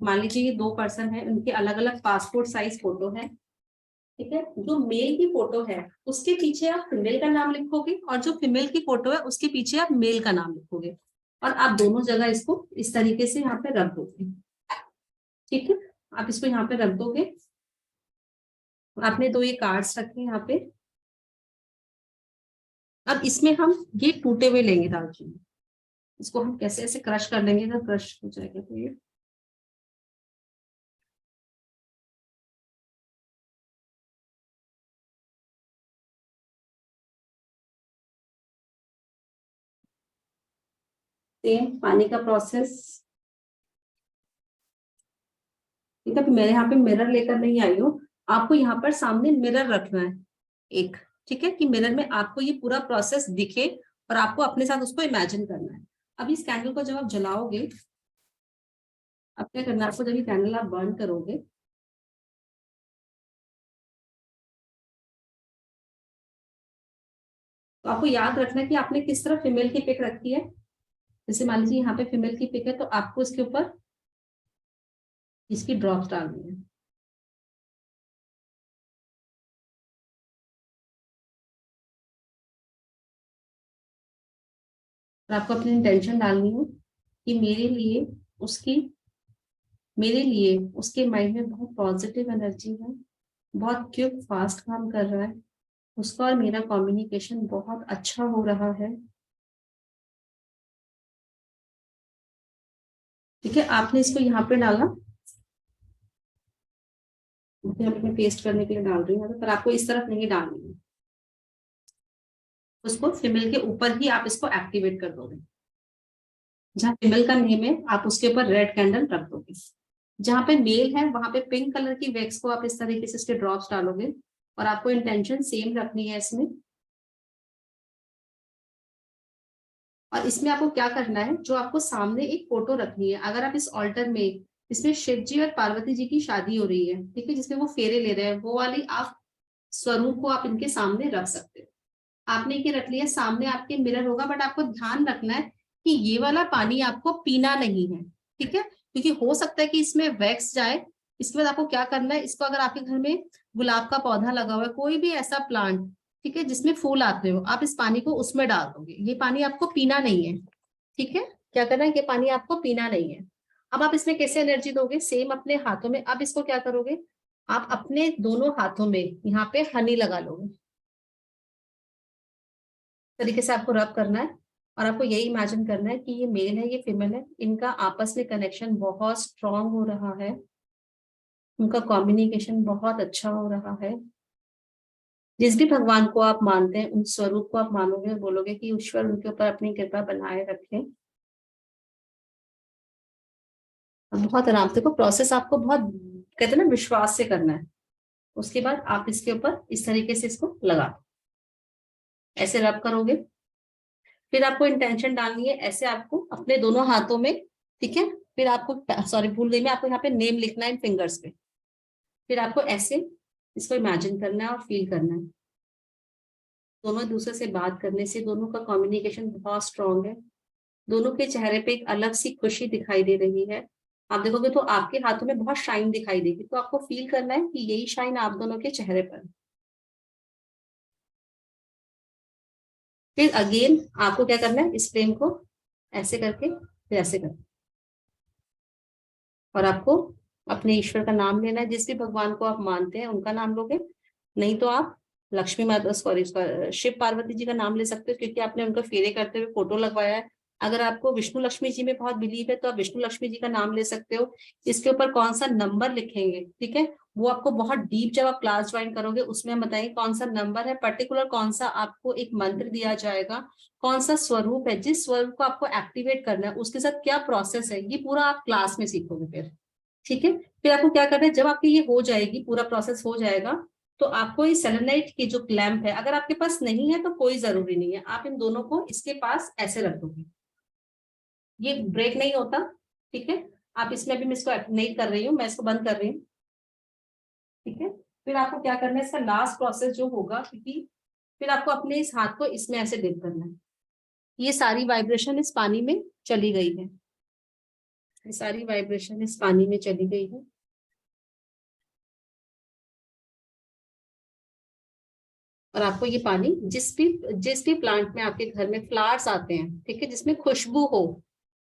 मान लीजिए ये 2 पर्सन है, उनके अलग अलग पासपोर्ट साइज फोटो है, ठीक है। जो मेल की फोटो है उसके पीछे आप फीमेल का नाम लिखोगे और जो फीमेल की फोटो है उसके पीछे आप मेल का नाम लिखोगे, और आप दोनों जगह इसको इस तरीके से यहाँ पे रख दोगे, ठीक है। आप इसको यहाँ पे रख दोगे, आपने 2 ये कार्ड्स रखे यहाँ पे। अब इसमें हम ये टूटे हुए लेंगे दालचीनी, इसको हम कैसे ऐसे क्रश कर लेंगे, अगर क्रश हो जाएगा तो ये सेम पानी का प्रोसेस, ठीक है। मैं यहाँ पे मिरर लेकर नहीं आई हूँ, आपको यहाँ पर सामने मिरर रखना है एक, ठीक है, कि मिरर में आपको ये पूरा प्रोसेस दिखे और आपको अपने साथ उसको इमेजिन करना है। अब इस कैंडल को जब आप जलाओगे, अब क्या करना है आपको, जब ये कैंडल आप बर्न करोगे, तो आपको याद रखना है कि आपने किस तरह फीमेल की पिक रखी है। जैसे मान लीजिए यहाँ पे फीमेल की पिक है, तो आपको इसके ऊपर इसकी ड्रॉप्स डालनी है, और आपको अपनी इंटेंशन डालनी है कि उसकी मेरे लिए उसके माइंड में बहुत पॉजिटिव एनर्जी है, बहुत क्विक फास्ट काम कर रहा है, उसका और मेरा कम्युनिकेशन बहुत अच्छा हो रहा है, ठीक है। आपने इसको यहाँ पे डाला, मैं पेस्ट करने के लिए डाल रही हूँ, पर आपको इस तरफ नहीं डालनी है, उसको फीमेल के ऊपर ही आप इसको एक्टिवेट कर दोगे, जहाँ फीमेल का नेम है आप उसके ऊपर रेड कैंडल रख दोगे, जहाँ पे मेल है वहां पे पिंक कलर की वैक्स को आप इस तरीके से इसके ड्रॉप्स डालोगे, और आपको इंटेंशन सेम रखनी है इसमें। और इसमें आपको क्या करना है, जो आपको सामने एक फोटो रखनी है, अगर आप इस ऑल्टर में इसमें शिव जी और पार्वती जी की शादी हो रही है, ठीक है, जिसमें वो फेरे ले रहे हैं, वो वाली आप स्वरूप को आप इनके सामने रख सकते हो। आपने ये रख लिया, सामने आपके मिरर होगा, बट आपको ध्यान रखना है कि ये वाला पानी आपको पीना नहीं है, ठीक है, क्योंकि हो सकता है कि इसमें वैक्स जाए। इसके बाद आपको क्या करना है, इसको अगर आपके घर में गुलाब का पौधा लगा हुआ है, कोई भी ऐसा प्लांट, ठीक है, जिसमें फूल आते हो, आप इस पानी को उसमें डाल दोगे। ये पानी आपको पीना नहीं है, ठीक है, क्या करना है, ये पानी आपको पीना नहीं है। अब आप इसमें कैसे एनर्जी दोगे, सेम अपने हाथों में। अब इसको क्या करोगे, आप अपने दोनों हाथों में यहाँ पे हनी लगा लोगे, तरीके से आपको रब करना है। और आपको यही इमेजिन करना है कि ये मेल है, ये फीमेल है, इनका आपस में कनेक्शन बहुत स्ट्रांग हो रहा है, उनका कम्युनिकेशन बहुत अच्छा हो रहा है। जिस भी भगवान को आप मानते हैं, उन स्वरूप को आप मानोगे और बोलोगे कि ईश्वर उनके ऊपर अपनी कृपा बनाए रखे। बहुत आराम से, को प्रोसेस आपको बहुत, कहते हैं ना, विश्वास से करना है। उसके बाद आप इसके ऊपर इस तरीके से इसको लगा, ऐसे रब करोगे। फिर आपको इंटेंशन डालनी है, ऐसे आपको अपने दोनों हाथों में, ठीक है। फिर आपको, सॉरी भूल गई मैं, आपको यहाँ पे नेम लिखना है इन फिंगर्स पे। फिर आपको ऐसे इसको इमेजिन करना है और फील करना है। दोनों एक दूसरे से बात करने से दोनों का कम्युनिकेशन बहुत स्ट्रांग है। दोनों के चेहरे पे एक अलग सी खुशी दिखाई दे रही है। आप देखोगे तो आपके हाथों में बहुत शाइन दिखाई देगी, तो आपको फील करना है कि यही शाइन आप दोनों के चेहरे पर है। फिर अगेन आपको क्या करना है, इस फ्लेम को ऐसे करके फिर ऐसे करना, और आपको अपने ईश्वर का नाम लेना है। जिस भी भगवान को आप मानते हैं उनका नाम लोगे, नहीं तो आप लक्ष्मी माता, सॉरी, शिव पार्वती जी का नाम ले सकते हो, क्योंकि आपने उनका फेरे करते हुए फोटो लगवाया है। अगर आपको विष्णु लक्ष्मी जी में बहुत बिलीव है तो आप विष्णु लक्ष्मी जी का नाम ले सकते हो। इसके ऊपर कौन सा नंबर लिखेंगे, ठीक है, वो आपको बहुत डीप, जब आप क्लास ज्वाइन करोगे उसमें हम बताएंगे कौन सा नंबर है, पर्टिकुलर कौन सा आपको एक मंत्र दिया जाएगा, कौन सा स्वरूप है, जिस स्वरूप को आपको एक्टिवेट करना है उसके साथ क्या प्रोसेस है, ये पूरा आप क्लास में सीखोगे फिर, ठीक है। फिर आपको क्या करना है, जब आपकी ये हो जाएगी, पूरा प्रोसेस हो जाएगा, तो आपको ये सेलेनाइट की जो लैंप है, अगर आपके पास नहीं है तो कोई जरूरी नहीं है, आप इन दोनों को इसके पास ऐसे रख दोगे, ये ब्रेक नहीं होता, ठीक है। आप इसमें भी, मैं इसको नहीं कर रही हूँ, मैं इसको बंद कर रही हूँ, ठीक है। फिर आपको क्या करना है, इसका लास्ट प्रोसेस जो होगा, क्योंकि फिर आपको अपने इस हाथ को इसमें ऐसे डिप करना है। ये सारी वाइब्रेशन इस पानी में चली गई है, ये सारी वाइब्रेशन इस पानी में चली गई है। और आपको ये पानी जिस भी प्लांट में आपके घर में फ्लावर्स आते हैं, ठीक है, जिसमें खुशबू हो,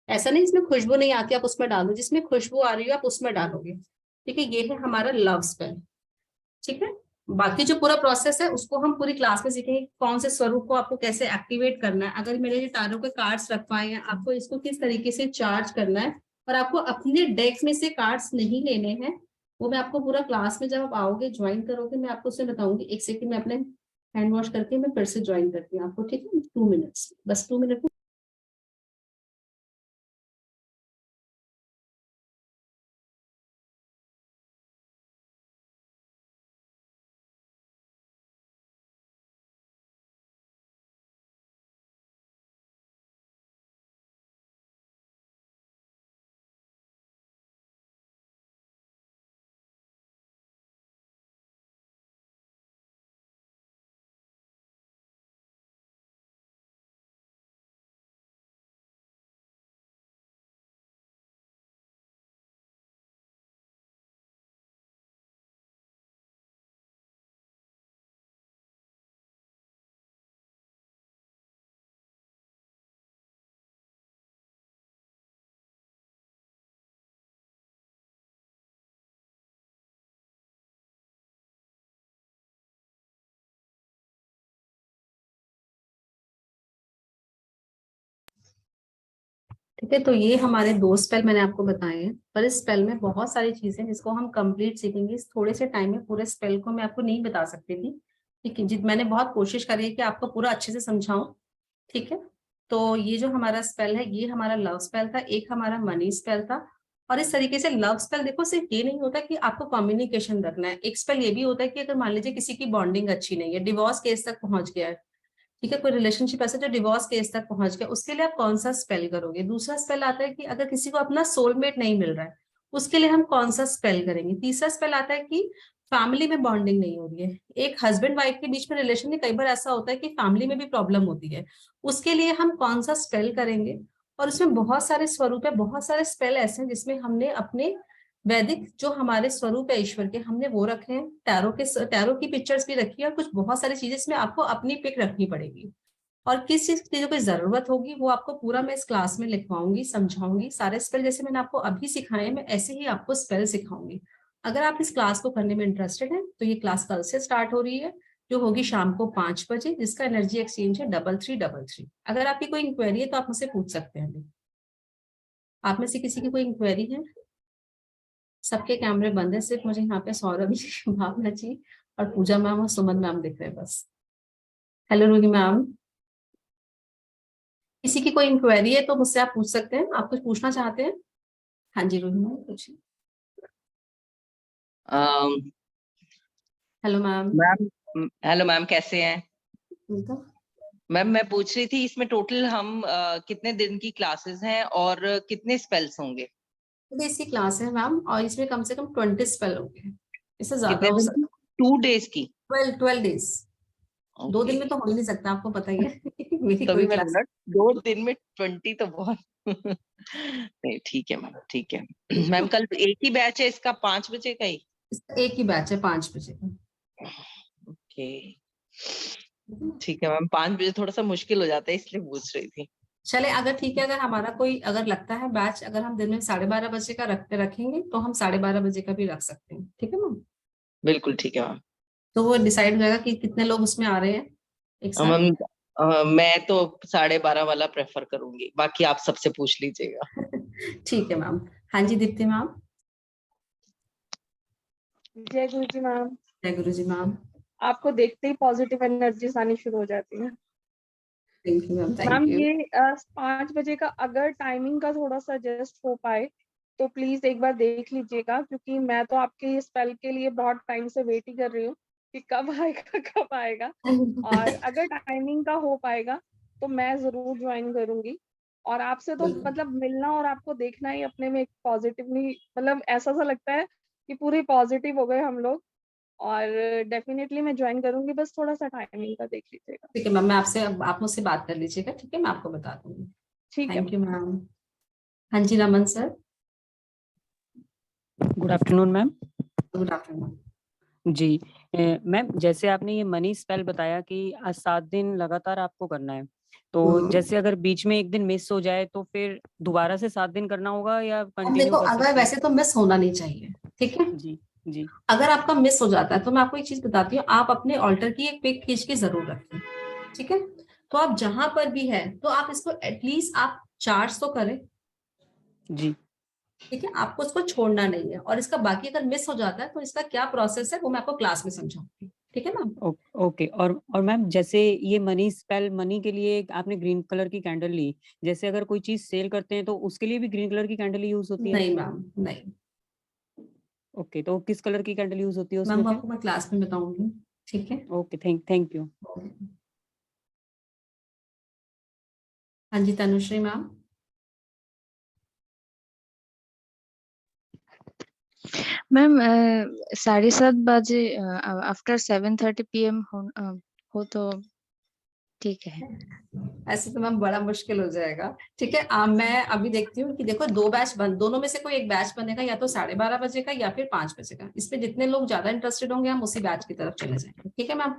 ऐसा नहीं जिसमें खुशबू नहीं आती आप उसमें डालो, जिसमें खुशबू आ रही हो आप उसमें डालोगे, ठीक है। ये है हमारा लव स्पेल, ठीक है। बाकी जो पूरा प्रोसेस है उसको हम पूरी क्लास में सीखेंगे, कौन से स्वरूप को आपको कैसे एक्टिवेट करना है। अगर मेरे ये तारों के कार्ड्स रखवाए हैं, आपको इसको किस तरीके से चार्ज करना है, और आपको अपने डेक में से कार्ड्स नहीं लेने हैं, वो मैं आपको पूरा क्लास में जब आप आओगे ज्वाइन करोगे मैं आपको उसमें बताऊंगी। एक सेकंड में अपने हैंड वॉश करके मैं फिर से ज्वाइन करती हूँ आपको, ठीक है, 2 मिनट्स, बस 2 मिनट। ठीक है, तो ये हमारे 2 स्पेल मैंने आपको बताए हैं, पर इस स्पेल में बहुत सारी चीजें जिसको हम कंप्लीट सीखेंगे। इस थोड़े से टाइम में पूरे स्पेल को मैं आपको नहीं बता सकती थी, ठीक है, जित मैंने बहुत कोशिश करी है कि आपको पूरा अच्छे से समझाऊं, ठीक है। तो ये जो हमारा स्पेल है, ये हमारा लव स्पेल था, एक हमारा मनी स्पेल था। और इस तरीके से लव स्पेल, देखो, सिर्फ ये नहीं होता कि आपको कम्युनिकेशन रखना है, एक स्पेल ये भी होता है कि अगर मान लीजिए किसी की बॉन्डिंग अच्छी नहीं है, डिवोर्स केस तक पहुंच गया है, ठीक है, कोई रिलेशनशिप ऐसा जो डिवोर्स केस तक पहुंच गया, उसके लिए आप कौन सा स्पेल करोगे। दूसरा स्पेल आता है कि अगर किसी को अपना सोलमेट नहीं मिल रहा है, उसके लिए हम कौन सा स्पेल करेंगे? तीसरा स्पेल आता है कि फैमिली में बॉन्डिंग नहीं हो रही है, एक हस्बैंड वाइफ के बीच में रिलेशन में कई बार ऐसा होता है कि फैमिली में भी प्रॉब्लम होती है, उसके लिए हम कौन सा स्पेल करेंगे? और उसमें बहुत सारे स्वरूप है, बहुत सारे स्पेल ऐसे हैं जिसमें हमने अपने वैदिक जो हमारे स्वरूप है ईश्वर के, हमने वो रखे हैं, टैरो की पिक्चर्स भी रखी है, और कुछ बहुत सारी चीजें इसमें आपको अपनी पिक रखनी पड़ेगी। और किस चीज की कोई जरूरत होगी वो आपको पूरा मैं इस क्लास में लिखवाऊंगी, समझाऊंगी। सारे स्पेल जैसे मैंने आपको अभी सिखाए हैं, मैं ऐसे ही आपको स्पेल सिखाऊंगी। अगर आप इस क्लास को करने में इंटरेस्टेड हैं तो ये क्लास कल से स्टार्ट हो रही है, जो होगी शाम को 5 बजे, जिसका एनर्जी एक्सचेंज है 3333। अगर आपकी कोई इंक्वायरी है तो आप मुझसे पूछ सकते हैं। आप में से किसी की कोई इंक्वायरी है? सबके कैमरे बंद है, सिर्फ मुझे यहाँ पे सौरभ जी, भावना जी और पूजा मैम और सुमन मैम दिख रहे हैं बस। हेलो रूही मैम, किसी की कोई इंक्वायरी है तो मुझसे आप पूछ सकते हैं। आप कुछ पूछना चाहते हैं? हाँ जी रूही मैम पूछिए। Hello ma'am. Ma'am hello ma'am, कैसे हैं? उनका मैम मैं पूछ रही थी, इसमें टोटल हम कितने दिन की क्लासेस हैं और कितने स्पेल्स होंगे? बेसिक क्लास है मैम, और इसमें कम से कम 20 स्पेल होंगे, इससे ज्यादा कितने हो दिन की? सकता। 2 days की? 12 डेज। 2 ओके। दिन में तो हो ही नहीं सकता, आपको पता ही है। मेरी तभी कोई मैंने क्लास बोला 2 दिन में 20 तो बहुत नहीं, ठीक है मैम, ठीक है। मैम कल एक ही बैच है इसका, 5 बजे का ही? एक ही बैच है 5 बजे का। ओके, ठीक है मैम। 5 बजे थोड़ा सा मुश्किल हो जाता है, इसलिए पूछ रही थी। चले अगर ठीक है, अगर हमारा कोई अगर लगता है बैच अगर हम दिन में 12:30 बजे का रखेंगे तो हम 12:30 बजे का भी रख सकते हैं, ठीक है मैम? बिल्कुल ठीक है मैम। तो वो डिसाइड हो जाएगा कि कितने लोग उसमें आ रहे हैं एक साथ। मैम मैं तो 12:30 वाला प्रेफर करूंगी, बाकी आप सबसे पूछ लीजिएगा। ठीक है मैम। हाँ जी दीप्ति मैम। जय गुरु जी मैम। जय गुरु जी मैम। आपको देखते ही पॉजिटिव एनर्जीज आनी शुरू हो जाती है। Thank you ma'am, thank ma'am you. ये 5 बजे का अगर टाइमिंग का थोड़ा सा एडजस्ट हो पाए तो प्लीज एक बार देख लीजिएगा, क्योंकि मैं तो आपके इस स्पेल के लिए बहुत टाइम से वेट ही कर रही हूँ कि कब आएगा कब आएगा। और अगर टाइमिंग का हो पाएगा तो मैं जरूर ज्वाइन करूंगी। और आपसे तो मतलब मिलना और आपको देखना ही अपने में एक पॉजिटिवली, मतलब ऐसा सा लगता है कि पूरी पॉजिटिव हो गए हम लोग। और डेफिनेटली मैं ज्वाइन करूंगी, बस थोड़ा सा टाइमिंग का देख लीजिएगा। ठीक है मैम, मैं आपसे आप मुझसे बात कर लीजिएगा, ठीक है, मैं आपको बता दूंगी। ठीक है। Thank you ma'am. हाँ जी Raman sir. Good afternoon ma'am. Good afternoon. जी मैम, जैसे आपने ये मनी स्पेल बताया कि आज 7 दिन लगातार आपको करना है, तो जैसे अगर बीच में एक दिन मिस हो जाए तो फिर दोबारा से 7 दिन करना होगा या अब कंटिन्यू देखो, कर अगर सकते हैं? वैसे तो मिस होना नहीं चाहिए, ठीक है। जी जी। अगर आपका मिस हो जाता है तो मैं आपको एक चीज बताती हूँ, आप अपने ऑल्टर की एक पिक खींच के जरूर रखें, ठीक है। तो आप जहां पर भी है तो आप इसको एटलीस्ट आप चार्ज तो करें, जी ठीक है। आपको इसको छोड़ना नहीं है, और इसका बाकी अगर मिस हो जाता है तो इसका क्या प्रोसेस है वो मैं आपको क्लास में समझाऊंगी, ठीक है मैम। ओके। और मैम, जैसे ये मनी स्पेल, मनी के लिए आपने ग्रीन कलर की कैंडल ली, जैसे अगर कोई चीज सेल करते हैं तो उसके लिए भी ग्रीन कलर की कैंडल यूज होती है? नहीं मैम, नहीं ओके, तो किस कलर की कैंडल यूज होती है उसमें मैम, फिर? आपको मैं क्लास में बताऊंगी, ठीक है। Okay, thank you. हाँ जी तनुश्री मैम। मैम 7:30 बजे आफ्टर 7:30 PM हो तो ठीक है। ऐसे तो मैम बड़ा मुश्किल हो जाएगा, ठीक है। मैं अभी देखती हूँ कि देखो 2 बैच बन, दोनों में से कोई एक बैच बनेगा, या तो 12:30 बजे का या फिर 5 बजे का। इसमें जितने लोग ज्यादा इंटरेस्टेड होंगे हम उसी बैच की तरफ चले जाएंगे, ठीक है मैम।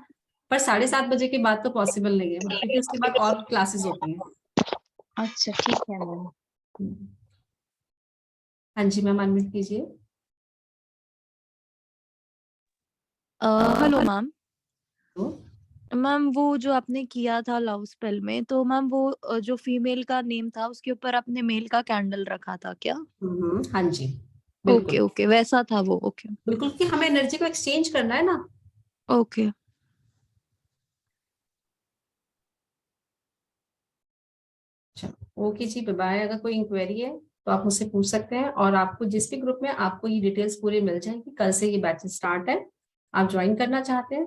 पर 7:30 बजे के बाद तो पॉसिबल नहीं है, क्योंकि उसके बाद और क्लासेस होती हैं। अच्छा ठीक है मैम। हाँ जी मैम, अनम्यूट कीजिए। Hello ma'am. तो मैम वो जो आपने किया था लव स्पेल में, तो मैम वो जो फीमेल का नेम था उसके ऊपर आपने मेल का कैंडल रखा था क्या? हाँ जी ओके बिल्कुल। ओके, वैसा था वो। ओके बिल्कुल कि हमें एनर्जी को एक्सचेंज करना है ना। ओके। ओके जी, बाय। अगर कोई इंक्वायरी है तो आप मुझसे पूछ सकते हैं, और आपको जिस भी ग्रुप में आपको ये डिटेल्स पूरी मिल जाएंगी। कल से ये बैच स्टार्ट है, आप ज्वाइन करना चाहते हैं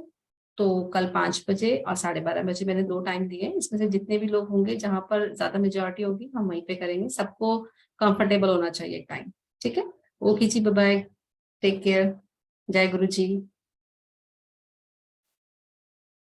तो कल 5 बजे और 12:30 बजे मैंने 2 टाइम दिए हैं। इसमें से जितने भी लोग होंगे, जहां पर ज्यादा मेजोरिटी होगी हम वहीं पे करेंगे, सबको कंफर्टेबल होना चाहिए टाइम, ठीक है। ओके जी, बाय बाय, टेक केयर, जय गुरु जी।